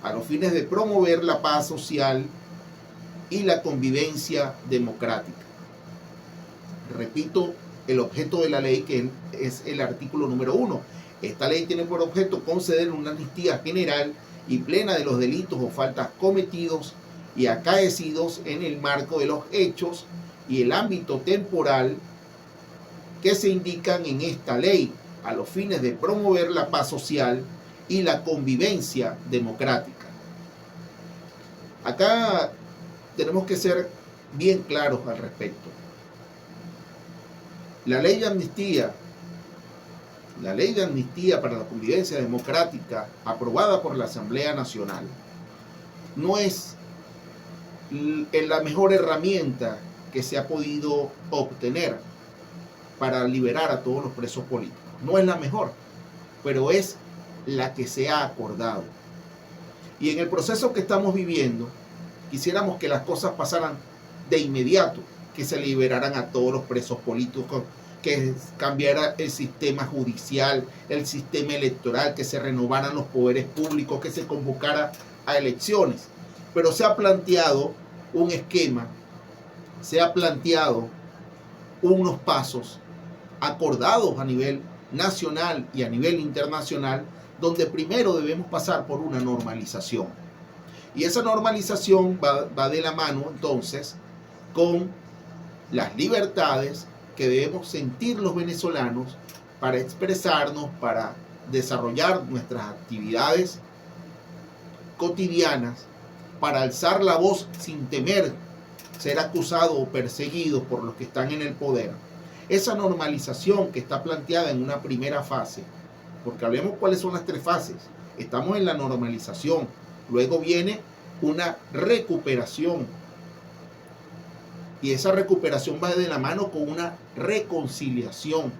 a los fines de promover la paz social y la convivencia democrática. Repito, el objeto de la ley, que es el artículo número 1. Esta ley tiene por objeto conceder una amnistía general y plena de los delitos o faltas cometidos y acaecidos en el marco de los hechos y el ámbito temporal que se indican en esta ley, a los fines de promover la paz social y la convivencia democrática. Acá tenemos que ser bien claros al respecto. La ley de amnistía para la convivencia democrática, aprobada por la Asamblea Nacional, no es la mejor herramienta que se ha podido obtener para liberar a todos los presos políticos. No es la mejor, pero es la que se ha acordado. Y en el proceso que estamos viviendo, quisiéramos que las cosas pasaran de inmediato, que se liberaran a todos los presos políticos, que cambiara el sistema judicial, el sistema electoral, que se renovaran los poderes públicos, que se convocara a elecciones. Pero se ha planteado un esquema, se ha planteado unos pasos acordados a nivel nacional y a nivel internacional, donde primero debemos pasar por una normalización. Y esa normalización va de la mano entonces con las libertades que debemos sentir los venezolanos para expresarnos, para desarrollar nuestras actividades cotidianas, para alzar la voz sin temer ser acusado o perseguido por los que están en el poder. Esa normalización que está planteada en una primera fase, porque hablemos cuáles son las 3 fases. Estamos en la normalización, luego viene una recuperación, y esa recuperación va de la mano con una reconciliación,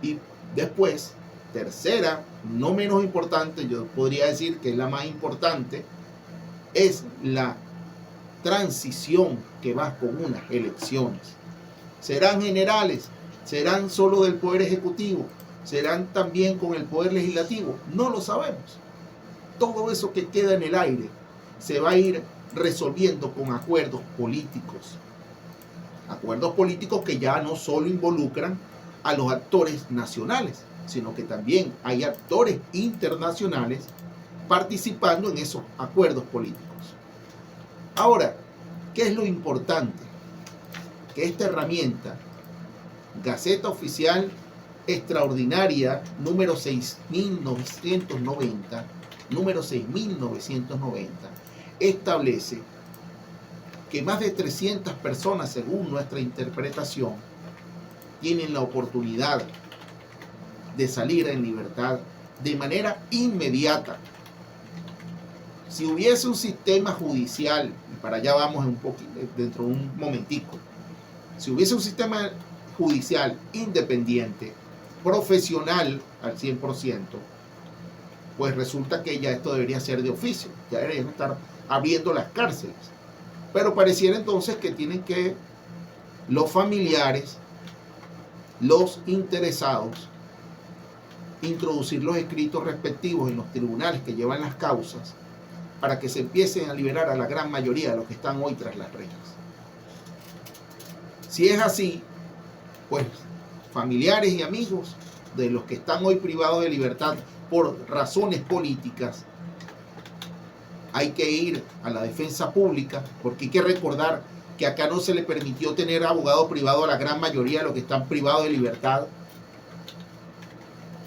y después, tercera, no menos importante, yo podría decir que es la más importante, es la transición, que va con unas elecciones. ¿Serán generales? ¿Serán solo del Poder Ejecutivo? ¿Serán también con el Poder Legislativo? No lo sabemos. Todo eso que queda en el aire se va a ir resolviendo con acuerdos políticos. Acuerdos políticos que ya no solo involucran a los actores nacionales, sino que también hay actores internacionales participando en esos acuerdos políticos. Ahora, ¿qué es lo importante? Que esta herramienta, Gaceta Oficial Extraordinaria número 6.990, establece que más de 300 personas, según nuestra interpretación, tienen la oportunidad de salir en libertad de manera inmediata. Si hubiese un sistema judicial, y para allá vamos dentro de un momentico, si hubiese un sistema judicial independiente, profesional al 100%, pues resulta que ya esto debería ser de oficio, ya deberían estar abriendo las cárceles. Pero pareciera entonces que tienen que los familiares, los interesados, introducir los escritos respectivos en los tribunales que llevan las causas para que se empiecen a liberar a la gran mayoría de los que están hoy tras las rejas. Si es así, pues familiares y amigos de los que están hoy privados de libertad por razones políticas, hay que ir a la defensa pública, porque hay que recordar que acá no se le permitió tener abogado privado a la gran mayoría de los que están privados de libertad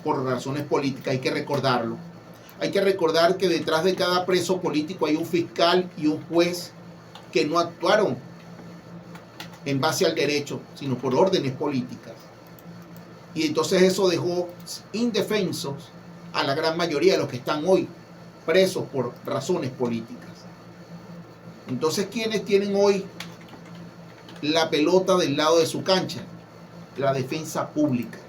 por razones políticas. Hay que recordarlo. Hay que recordar que detrás de cada preso político hay un fiscal y un juez que no actuaron en base al derecho, sino por órdenes políticas. Y entonces eso dejó indefensos a la gran mayoría de los que están hoy presos por razones políticas. Entonces, ¿quiénes tienen hoy la pelota del lado de su cancha? La defensa pública.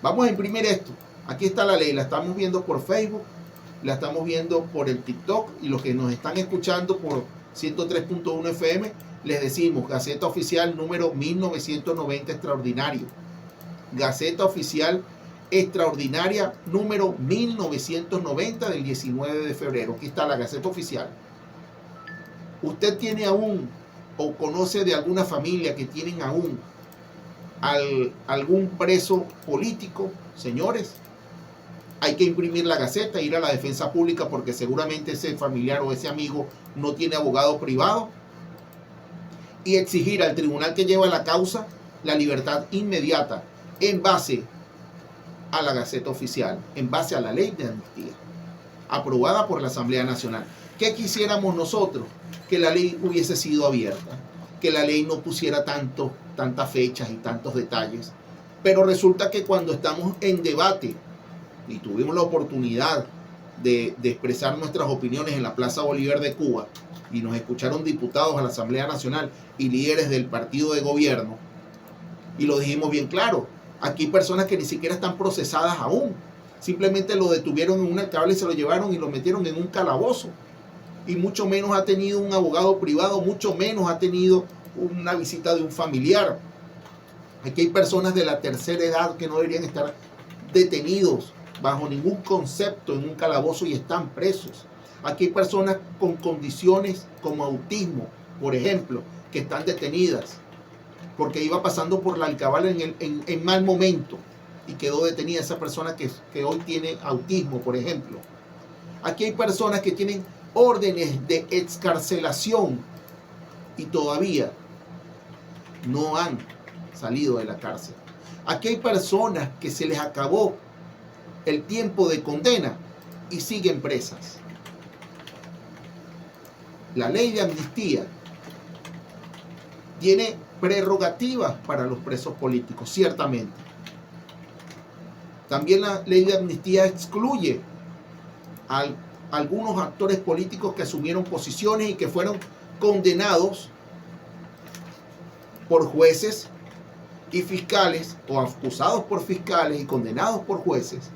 Vamos a imprimir esto. Aquí está la ley, la estamos viendo por Facebook, la estamos viendo por el TikTok, y los que nos están escuchando por 103.1 FM, les decimos Gaceta Oficial número 1990 extraordinario. Gaceta Oficial extraordinaria número 1990 del 19 de febrero. Aquí está la Gaceta Oficial. Usted tiene aún o conoce de alguna familia que tienen aún algún preso político, señores, hay que imprimir la Gaceta, ir a la defensa pública porque seguramente ese familiar o ese amigo no tiene abogado privado, y exigir al tribunal que lleva la causa la libertad inmediata en base a la Gaceta Oficial, en base a la ley de amnistía aprobada por la Asamblea Nacional. ¿Qué quisiéramos nosotros? Que la ley hubiese sido abierta, que la ley no pusiera tantas fechas y tantos detalles, pero resulta que cuando estamos en debate y tuvimos la oportunidad de expresar nuestras opiniones en la Plaza Bolívar de Cuba y nos escucharon diputados a la Asamblea Nacional y líderes del partido de gobierno, y lo dijimos bien claro, aquí hay personas que ni siquiera están procesadas aún, simplemente lo detuvieron en un alcabel y se lo llevaron y lo metieron en un calabozo, y mucho menos ha tenido un abogado privado, mucho menos ha tenido una visita de un familiar. Aquí hay personas de la tercera edad que no deberían estar detenidos bajo ningún concepto en un calabozo y están presos. Aquí hay personas con condiciones como autismo, por ejemplo, que están detenidas porque iba pasando por la alcabala en mal momento y quedó detenida esa persona que hoy tiene autismo, por ejemplo. Aquí hay personas que tienen órdenes de excarcelación y todavía no han salido de la cárcel. Aquí hay personas que se les acabó el tiempo de condena y siguen presas. La ley de amnistía tiene prerrogativas para los presos políticos, ciertamente. También la ley de amnistía excluye a algunos actores políticos que asumieron posiciones y que fueron condenados por jueces y fiscales, o acusados por fiscales y condenados por jueces,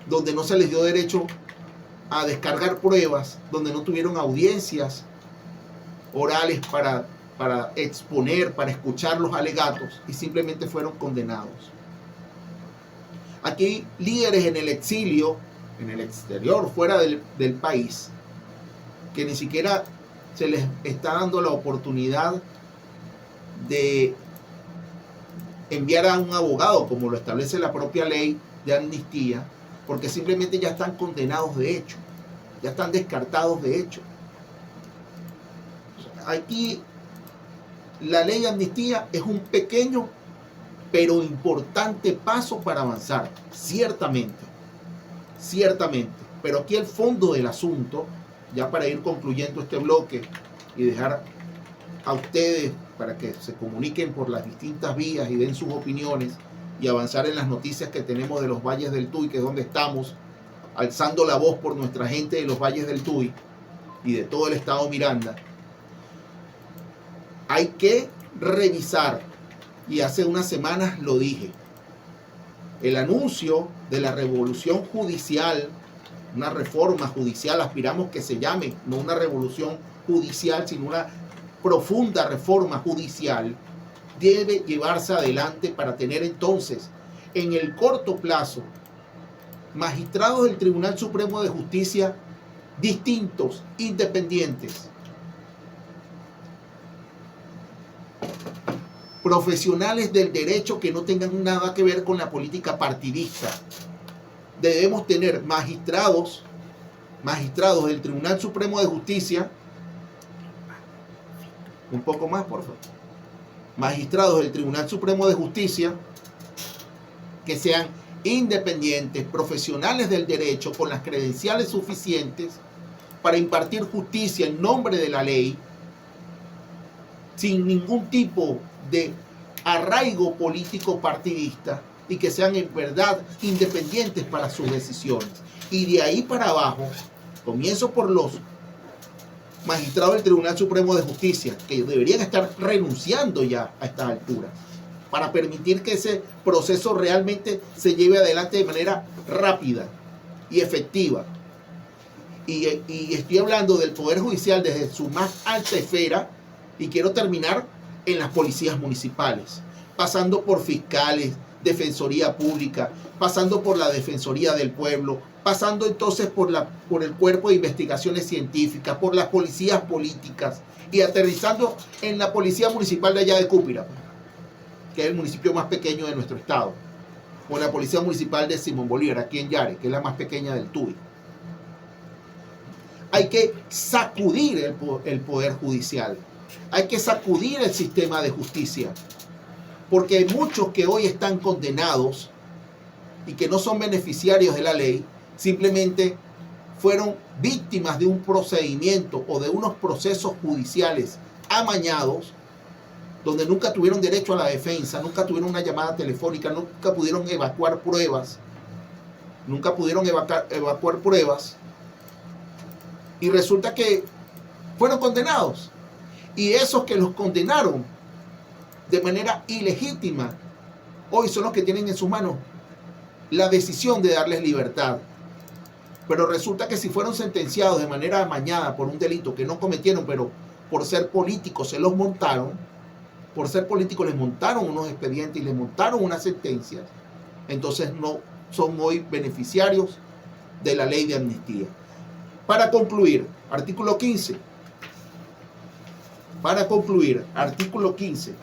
donde no se les dio derecho a descargar pruebas, donde no tuvieron audiencias orales para exponer, para escuchar los alegatos, y simplemente fueron condenados. Aquí líderes en el exilio, en el exterior, fuera del país, que ni siquiera se les está dando la oportunidad de enviar a un abogado, como lo establece la propia ley de amnistía, porque simplemente ya están condenados de hecho, ya están descartados de hecho. Aquí la ley de amnistía es un pequeño pero importante paso para avanzar, ciertamente, pero aquí el fondo del asunto, ya para ir concluyendo este bloque y dejar a ustedes para que se comuniquen por las distintas vías y den sus opiniones y avanzar en las noticias que tenemos de los Valles del Tuy, que es donde estamos alzando la voz por nuestra gente de los Valles del Tuy y de todo el estado Miranda. Hay que revisar, y hace unas semanas lo dije, el anuncio de la revolución judicial, una reforma judicial, aspiramos que se llame, no una revolución judicial, sino una profunda reforma judicial, debe llevarse adelante para tener entonces, en el corto plazo, magistrados del Tribunal Supremo de Justicia distintos, independientes, profesionales del derecho que no tengan nada que ver con la política partidista. Debemos tener magistrados del Tribunal Supremo de Justicia, un poco más, por favor, magistrados del Tribunal Supremo de Justicia que sean independientes, profesionales del derecho, con las credenciales suficientes para impartir justicia en nombre de la ley, sin ningún tipo de arraigo político partidista, y que sean en verdad independientes para sus decisiones. Y de ahí para abajo, comienzo por los magistrados del Tribunal Supremo de Justicia, que deberían estar renunciando ya a estas alturas, para permitir que ese proceso realmente se lleve adelante de manera rápida y efectiva. Y estoy hablando del Poder Judicial desde su más alta esfera, y quiero terminar en las policías municipales, pasando por fiscales, Defensoría Pública, pasando por la Defensoría del Pueblo, pasando entonces por el Cuerpo de Investigaciones Científicas, por las policías políticas y aterrizando en la Policía Municipal de allá de Cúpira, que es el municipio más pequeño de nuestro estado, o la Policía Municipal de Simón Bolívar, aquí en Yare, que es la más pequeña del Tuy. Hay que sacudir el Poder Judicial, hay que sacudir el sistema de justicia, porque hay muchos que hoy están condenados y que no son beneficiarios de la ley, simplemente fueron víctimas de un procedimiento o de unos procesos judiciales amañados, donde nunca tuvieron derecho a la defensa, nunca tuvieron una llamada telefónica, nunca pudieron evacuar pruebas, y resulta que fueron condenados. Y esos que los condenaron de manera ilegítima, hoy son los que tienen en sus manos la decisión de darles libertad. Pero resulta que si fueron sentenciados de manera amañada por un delito que no cometieron, pero por ser políticos se los montaron, por ser políticos les montaron unos expedientes y les montaron unas sentencias, entonces no son hoy beneficiarios de la ley de amnistía. Para concluir, artículo 15. Para concluir, artículo 15.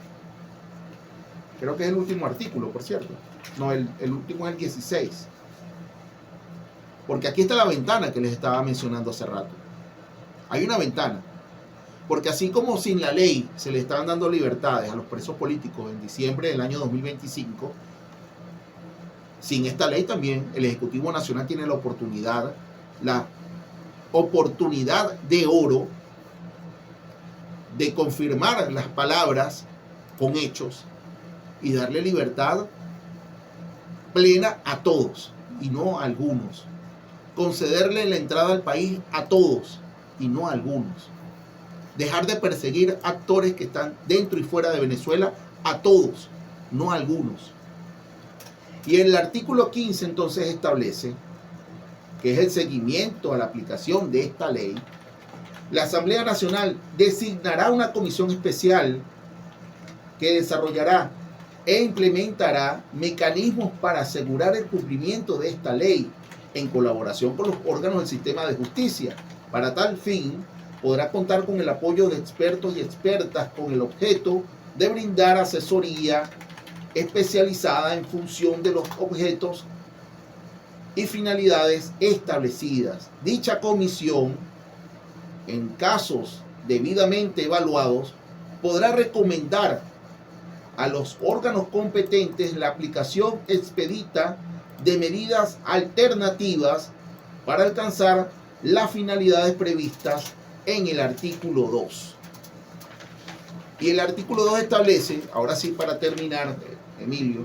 Creo que es el último artículo, por cierto. No, el último es el 16. Porque aquí está la ventana que les estaba mencionando hace rato. Hay una ventana. Porque así como sin la ley se le estaban dando libertades a los presos políticos en diciembre del año 2025, sin esta ley también el Ejecutivo Nacional tiene la oportunidad de oro de confirmar las palabras con hechos y darle libertad plena a todos y no a algunos. Concederle la entrada al país a todos y no a algunos. Dejar de perseguir actores que están dentro y fuera de Venezuela a todos, no a algunos. Y el artículo 15 entonces establece que es el seguimiento a la aplicación de esta ley. La Asamblea Nacional designará una comisión especial que desarrollará e implementará mecanismos para asegurar el cumplimiento de esta ley en colaboración con los órganos del sistema de justicia. Para tal fin, podrá contar con el apoyo de expertos y expertas con el objeto de brindar asesoría especializada en función de los objetos y finalidades establecidas. Dicha comisión, en casos debidamente evaluados, podrá recomendar a los órganos competentes la aplicación expedita de medidas alternativas para alcanzar las finalidades previstas en el artículo 2. Y el artículo 2 establece, ahora sí para terminar, Emilio,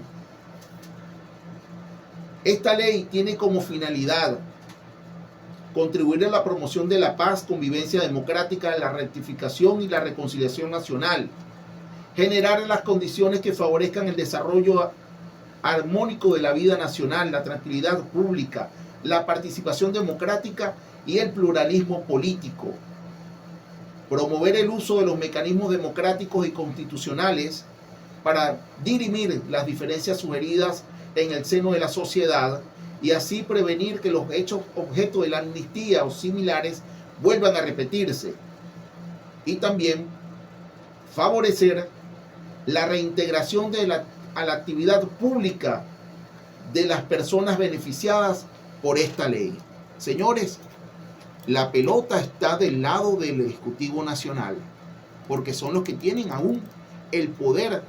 esta ley tiene como finalidad contribuir a la promoción de la paz, convivencia democrática, la rectificación y la reconciliación nacional, generar las condiciones que favorezcan el desarrollo armónico de la vida nacional, la tranquilidad pública, la participación democrática y el pluralismo político, promover el uso de los mecanismos democráticos y constitucionales para dirimir las diferencias sugeridas en el seno de la sociedad y así prevenir que los hechos objeto de la amnistía o similares vuelvan a repetirse, y también favorecer la reintegración a la actividad pública de las personas beneficiadas por esta ley. Señores, la pelota está del lado del Ejecutivo Nacional, porque son los que tienen aún el poder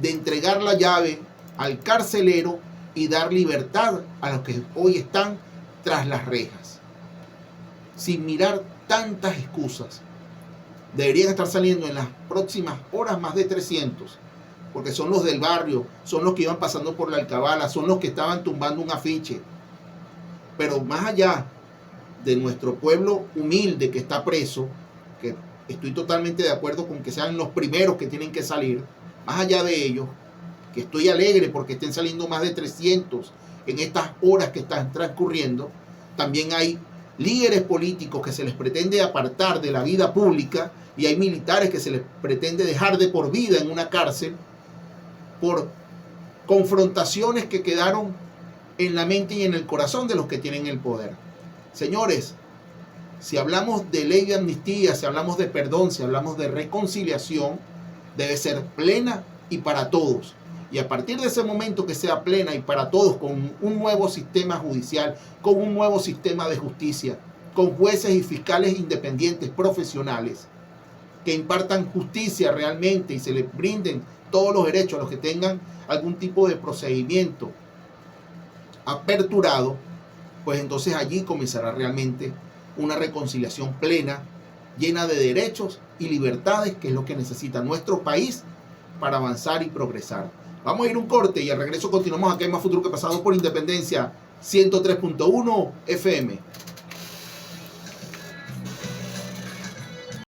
de entregar la llave al carcelero y dar libertad a los que hoy están tras las rejas. Sin mirar tantas excusas, deberían estar saliendo en las próximas horas más de 300, porque son los del barrio, son los que iban pasando por la alcabala, son los que estaban tumbando un afiche. Pero más allá de nuestro pueblo humilde que está preso, que estoy totalmente de acuerdo con que sean los primeros que tienen que salir, más allá de ellos, que estoy alegre porque estén saliendo más de 300 en estas horas que están transcurriendo, también hay líderes políticos que se les pretende apartar de la vida pública y hay militares que se les pretende dejar de por vida en una cárcel por confrontaciones que quedaron en la mente y en el corazón de los que tienen el poder. Señores, si hablamos de ley de amnistía, si hablamos de perdón, si hablamos de reconciliación, debe ser plena y para todos. Y a partir de ese momento que sea plena y para todos, con un nuevo sistema judicial, con un nuevo sistema de justicia, con jueces y fiscales independientes, profesionales, que impartan justicia realmente y se les brinden todos los derechos a los que tengan algún tipo de procedimiento aperturado, pues entonces allí comenzará realmente una reconciliación plena, llena de derechos y libertades, que es lo que necesita nuestro país para avanzar y progresar. Vamos a ir un corte y al regreso continuamos aquí en Más Futuro que Pasado por Independencia 103.1 FM.